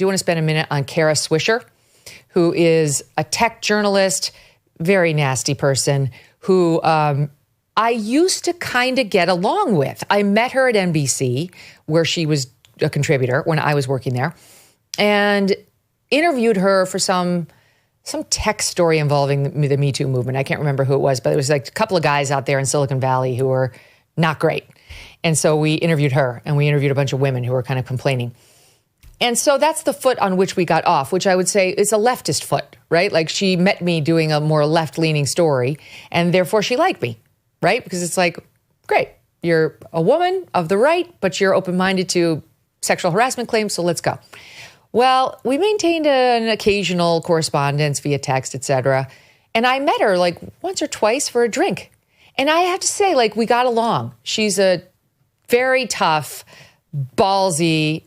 do want to spend a minute on Kara Swisher, who is a tech journalist, very nasty person who I used to kind of get along with. I met her at NBC, where she was a contributor when I was working there, and interviewed her for some tech story involving the Me Too movement. I can't remember who it was, but it was like a couple of guys out there in Silicon Valley who were not great. And so we interviewed her, and we interviewed a bunch of women who were kind of complaining. And so that's the foot on which we got off, which I would say is a leftist foot, right? Like, she met me doing a more left-leaning story, and therefore she liked me, right? Because it's like, great, you're a woman of the right, but you're open-minded to sexual harassment claims, so let's go. Well, we maintained an occasional correspondence via text, et cetera. And I met her like once or twice for a drink. And I have to say, like, we got along. She's a very tough, ballsy,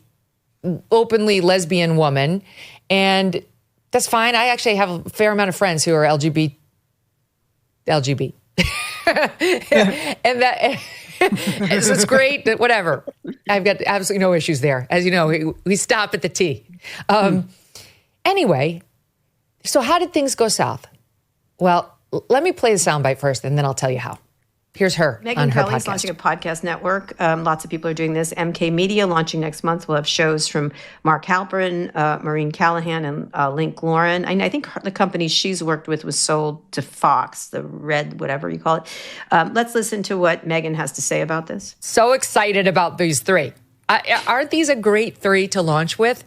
openly lesbian woman. And that's fine. I actually have a fair amount of friends who are LGBT. And that... So it's great, whatever. I've got absolutely no issues there. As you know, we stop at the T. Anyway, so how did things go south? Well, let me play the soundbite first, and then I'll tell you how. Here's her Megyn on her Kelly's podcast. launching a podcast network. Lots of people are doing this. MK Media launching next month. We'll have shows from Mark Halperin, Maureen Callahan, and Link Lauren. I think the company she's worked with was sold to Fox, the Red, whatever you call it. Let's listen to what Megyn has to say about this. So excited about these three. Aren't these a great three to launch with?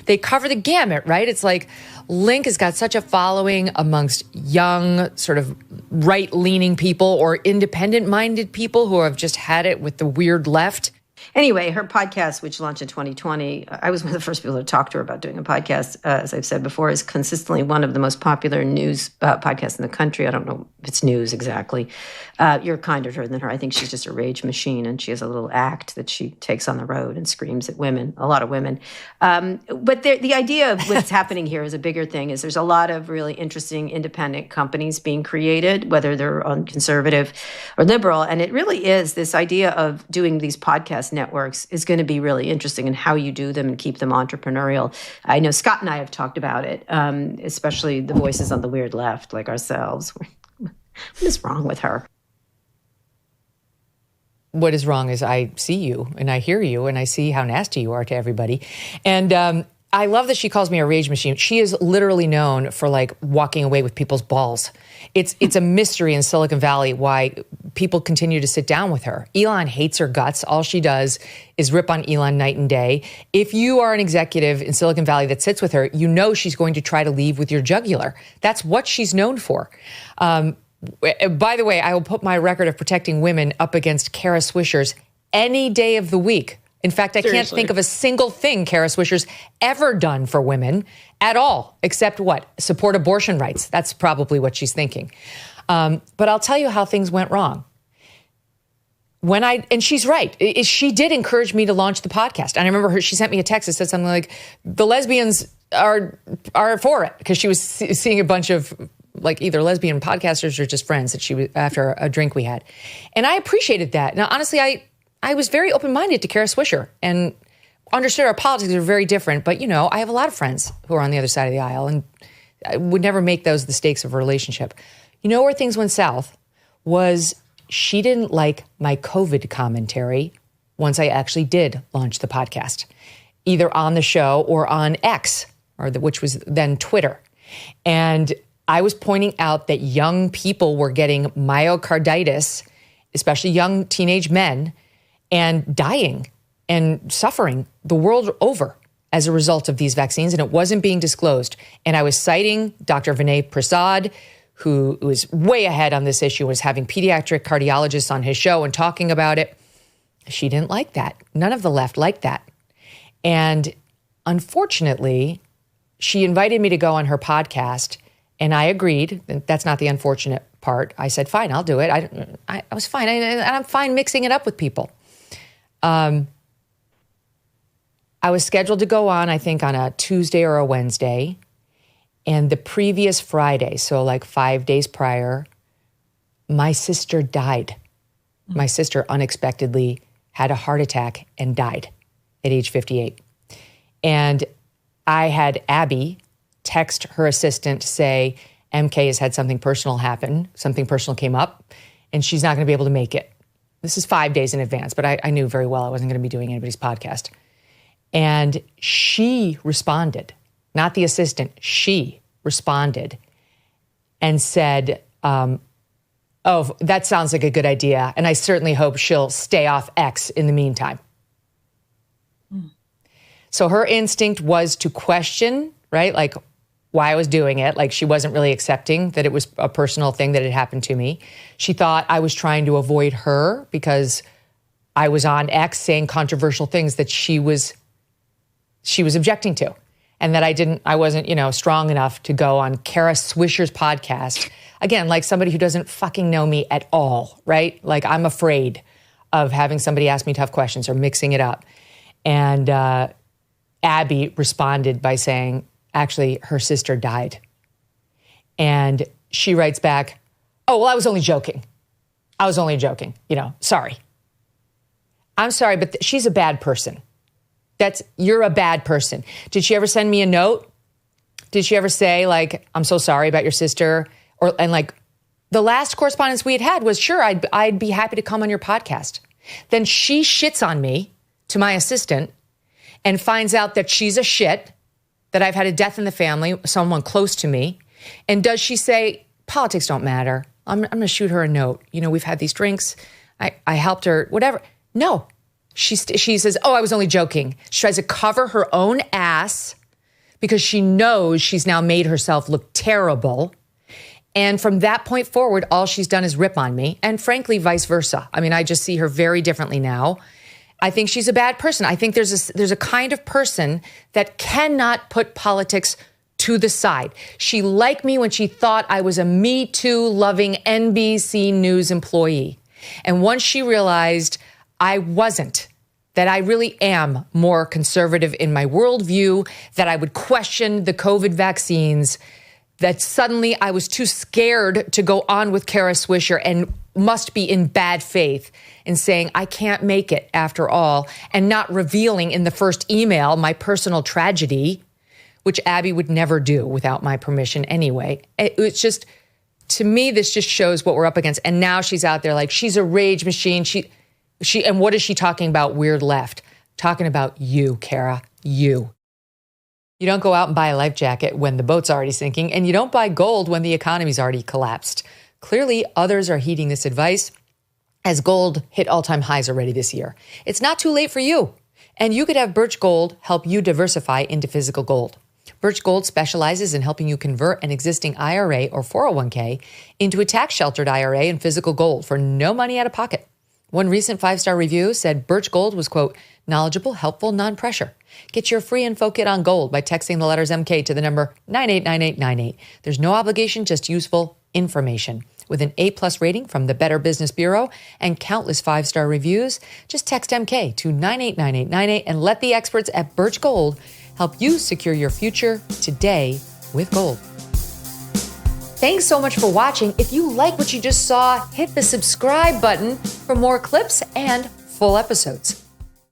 They cover the gamut, right? It's like Link has got such a following amongst young, sort of right-leaning people or independent-minded people who have just had it with the weird left. Anyway, her podcast, which launched in 2020, I was one of the first people to talk to her about doing a podcast, as I've said before, is consistently one of the most popular news podcasts in the country. I don't know if it's news exactly. You're kinder to her than her. I think she's just a rage machine, and she has a little act that she takes on the road and screams at women, a lot of women. But the idea of what's happening here is a bigger thing, is there's a lot of really interesting independent companies being created, whether they're on conservative or liberal. And it really is this idea of doing these podcast networks is going to be really interesting, in how you do them and keep them entrepreneurial. I know Scott and I have talked about it, especially the voices on the weird left, like ourselves. What is wrong with her? What is wrong is I see you and I hear you and I see how nasty you are to everybody. And I love that she calls me a rage machine. She is literally known for like walking away with people's balls. It's a mystery in Silicon Valley why people continue to sit down with her. Elon hates her guts. All she does is rip on Elon night and day. If you are an executive in Silicon Valley that sits with her, you know she's going to try to leave with your jugular. That's what she's known for. By the way, I will put my record of protecting women up against Kara Swisher's any day of the week. In fact, I can't think of a single thing Kara Swisher's ever done for women at all, except what? Support abortion rights. That's probably what she's thinking. But I'll tell you how things went wrong. And she's right. She did encourage me to launch the podcast. And I remember she sent me a text that said something like, the lesbians are for it, because she was seeing a bunch of like either lesbian podcasters or just friends that she was after a drink we had. And I appreciated that. Now, honestly, I was very open-minded to Kara Swisher and understood our politics are very different. But, you know, I have a lot of friends who are on the other side of the aisle, and I would never make those the stakes of a relationship. You know where things went south was she didn't like my COVID commentary once I actually did launch the podcast, either on the show or on X, which was then Twitter. And I was pointing out that young people were getting myocarditis, especially young teenage men, and dying and suffering the world over as a result of these vaccines, and it wasn't being disclosed. And I was citing Dr. Vinay Prasad, who was way ahead on this issue, was having pediatric cardiologists on his show and talking about it. She didn't like that. None of the left liked that. And unfortunately, she invited me to go on her podcast, and I agreed. That's not the unfortunate part. I said, fine, I'll do it. I was fine. And I'm fine mixing it up with people. I was scheduled to go on, I think, on a Tuesday or a Wednesday. And the previous Friday, so like 5 days prior, my sister died. My sister unexpectedly had a heart attack and died at age 58. And I had Abby text her assistant to say, MK has had something personal happen. Something personal came up, and she's not going to be able to make it. This is 5 days in advance, but I knew very well I wasn't going to be doing anybody's podcast. And she responded, not the assistant. She responded and said, oh, that sounds like a good idea. And I certainly hope she'll stay off X in the meantime. So her instinct was to question, right? Like why I was doing it. Like she wasn't really accepting that it was a personal thing that had happened to me. She thought I was trying to avoid her because I was on X saying controversial things that she was objecting to. And that I wasn't, strong enough to go on Kara Swisher's podcast. Again, like somebody who doesn't fucking know me at all, right? Like I'm afraid of having somebody ask me tough questions or mixing it up. And Abby responded by saying, actually, her sister died. And she writes back, oh, well, I was only joking. Sorry. I'm sorry, but she's a bad person. You're a bad person. Did she ever send me a note? Did she ever say, like, I'm so sorry about your sister? And like, the last correspondence we had was, sure, I'd be happy to come on your podcast. Then she shits on me to my assistant and finds out that she's a shit, that I've had a death in the family, someone close to me. And does she say, politics don't matter. I'm going to shoot her a note. We've had these drinks. I helped her, whatever. No. She says, oh, I was only joking. She tries to cover her own ass because she knows she's now made herself look terrible. And from that point forward, all she's done is rip on me. And frankly, vice versa. I mean, I just see her very differently now. I think she's a bad person. I think there's a kind of person that cannot put politics to the side. She liked me when she thought I was a Me Too loving NBC News employee. And once she realized I wasn't, that I really am more conservative in my worldview, that I would question the COVID vaccines, that suddenly I was too scared to go on with Kara Swisher and must be in bad faith in saying I can't make it after all, and not revealing in the first email my personal tragedy, which Abby would never do without my permission anyway. It's just, to me, this just shows what we're up against. And now she's out there like she's a rage machine. And what is she talking about? Weird left. Talking about you, Kara, you. You don't go out and buy a life jacket when the boat's already sinking, and you don't buy gold when the economy's already collapsed. Clearly, others are heeding this advice as gold hit all-time highs already this year. It's not too late for you, and you could have Birch Gold help you diversify into physical gold. Birch Gold specializes in helping you convert an existing IRA or 401k into a tax-sheltered IRA and physical gold for no money out of pocket. One recent 5-star review said Birch Gold was, quote, knowledgeable, helpful, non-pressure. Get your free info kit on gold by texting the letters MK to the number 989898. There's no obligation, just useful information. With an A+ rating from the Better Business Bureau and countless 5-star reviews, just text MK to 989898 and let the experts at Birch Gold help you secure your future today with gold. Thanks so much for watching. If you like what you just saw, hit the subscribe button for more clips and full episodes.